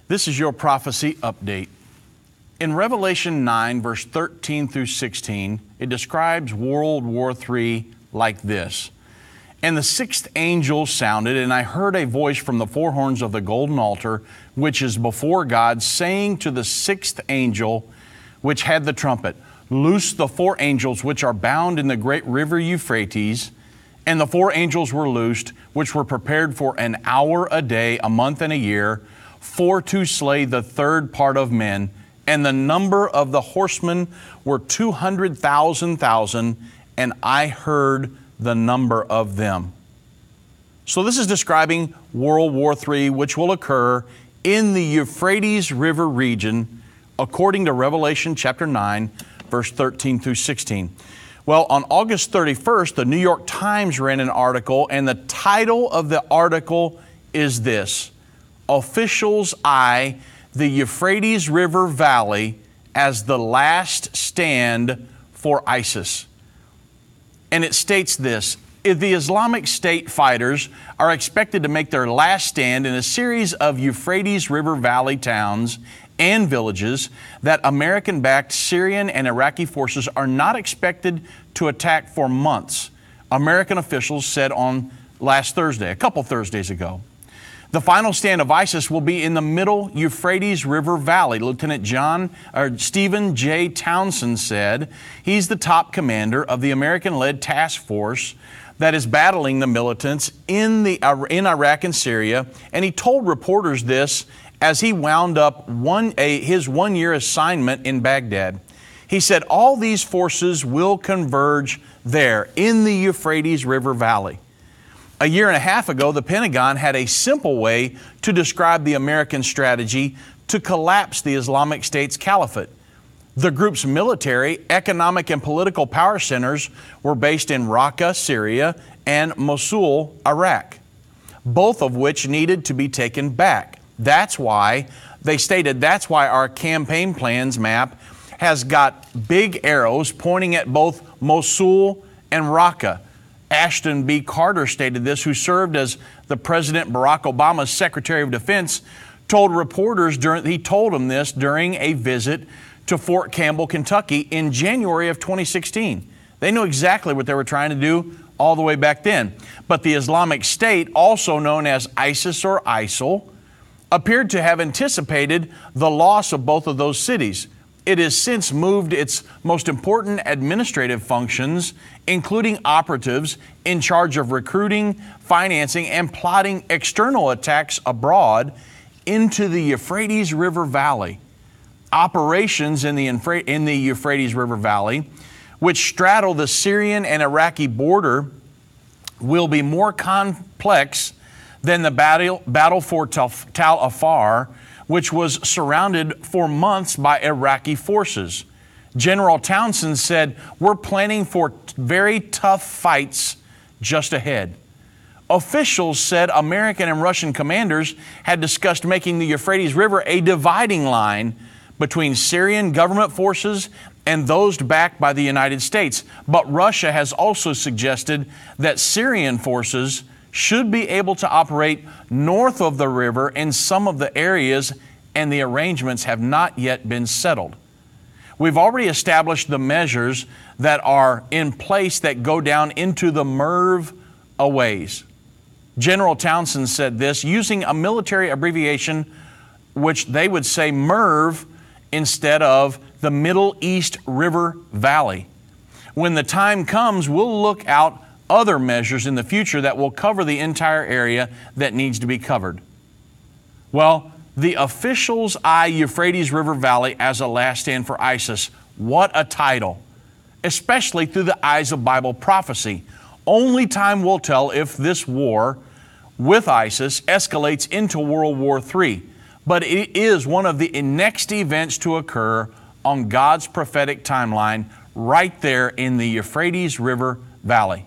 This is your prophecy update. In Revelation 9, verse 13 through 16, it describes World War III like this. And the sixth angel sounded, and I heard a voice from the four horns of the golden altar, which is before God, saying to the sixth angel, which had the trumpet, Loose the four angels which are bound in the great river Euphrates. And the four angels were loosed, which were prepared for an hour a day, a month and a year, for to slay the third part of men. And the number of the horsemen were 200,000, and I heard the number of them. So this is describing World War III, which will occur in the Euphrates River region, according to Revelation chapter 9, verse 13 through 16. Well, on August 31st, the New York Times ran an article, and the title of the article is this: Officials eye the Euphrates River Valley as the last stand for ISIS. And it states this: if the Islamic State fighters are expected to make their last stand in a series of Euphrates River Valley towns and villages that American-backed Syrian and Iraqi forces are not expected to attack for months, American officials said on last Thursday, a couple Thursdays ago. The final stand of ISIS will be in the middle Euphrates River Valley. Lieutenant Stephen J. Townsend said he's the top commander of the American-led task force that is battling the militants in Iraq and Syria, and he told reporters this as he wound up his one-year assignment in Baghdad. He said all these forces will converge there in the Euphrates River Valley. A year and a half ago, the Pentagon had a simple way to describe the American strategy to collapse the Islamic State's caliphate. The group's military, economic, and political power centers were based in Raqqa, Syria, and Mosul, Iraq, both of which needed to be taken back. That's why our campaign plans map has got big arrows pointing at both Mosul and Raqqa. Ashton B. Carter stated this, who served as the President Barack Obama's Secretary of Defense, told reporters during a visit to Fort Campbell, Kentucky in January of 2016. They knew exactly what they were trying to do all the way back then. But the Islamic State, also known as ISIS or ISIL, appeared to have anticipated the loss of both of those cities. It has since moved its most important administrative functions, including operatives in charge of recruiting, financing, and plotting external attacks abroad, into the Euphrates River Valley. Operations in the Euphrates River Valley, which straddle the Syrian and Iraqi border, will be more complex than the battle for Tal Afar, which was surrounded for months by Iraqi forces. General Townsend said, "We're planning for very tough fights just ahead." Officials said American and Russian commanders had discussed making the Euphrates River a dividing line between Syrian government forces and those backed by the United States. But Russia has also suggested that Syrian forces should be able to operate north of the river in some of the areas, and the arrangements have not yet been settled. We've already established the measures that are in place that go down into the Merv a ways. General Townsend said this, using a military abbreviation, which they would say MERV instead of the Middle East River Valley. When the time comes, we'll look out other measures in the future that will cover the entire area that needs to be covered. Well, the officials eye Euphrates River Valley as a last stand for ISIS. What a title, especially through the eyes of Bible prophecy. Only time will tell if this war with ISIS escalates into World War III. But it is one of the next events to occur on God's prophetic timeline right there in the Euphrates River Valley.